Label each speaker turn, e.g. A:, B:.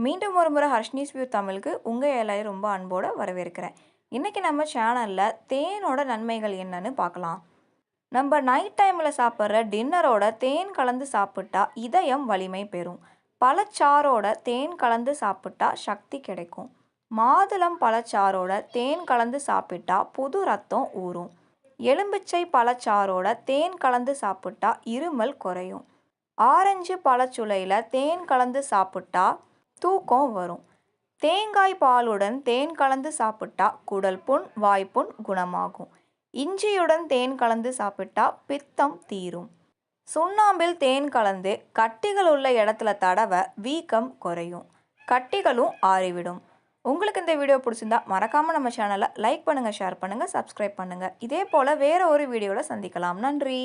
A: மீண்டும் ஒரு முறை ஹர்ஷ்னிஸ் வியூ தமிழுக்கு உங்கள் எல்லாரையும் ரொம்ப அன்போடு வரவேற்கிறேன். இன்றைக்கி நம்ம சேனலில் தேனோட நன்மைகள் என்னன்னு பார்க்கலாம். நம்ம நைட் டைமில் சாப்பிட்ற டின்னரோட தேன் கலந்து சாப்பிட்டா இதயம் வலிமை பெறும். பழச்சாரோட தேன் கலந்து சாப்பிட்டா சக்தி கிடைக்கும். மாதுளம் பழச்சாரோட தேன் கலந்து சாப்பிட்டா புது ரத்தம் ஊறும். எலும்பிச்சை பழச்சாரோட தேன் கலந்து சாப்பிட்டா இருமல் குறையும். ஆரஞ்சு பழச்சுளையில் தேன் கலந்து சாப்பிட்டா தூக்கம் வரும். தேங்காய் பாலுடன் தேன் கலந்து சாப்பிட்டா குடல் புண் வாய்ப்புண் குணமாகும். இஞ்சியுடன் தேன் கலந்து சாப்பிட்டா பித்தம் தீரும். சுண்ணாம்பில் தேன் கலந்து கட்டிகள் உள்ள இடத்துல தடவை வீக்கம் குறையும். கட்டிகளும் ஆறிவிடும். உங்களுக்கு இந்த வீடியோ பிடிச்சிருந்தா மறக்காமல் நம்ம சேனலை லைக் பண்ணுங்கள், ஷேர் பண்ணுங்கள், சப்ஸ்கிரைப் பண்ணுங்கள். இதே போல் வேறு ஒரு வீடியோவில் சந்திக்கலாம். நன்றி.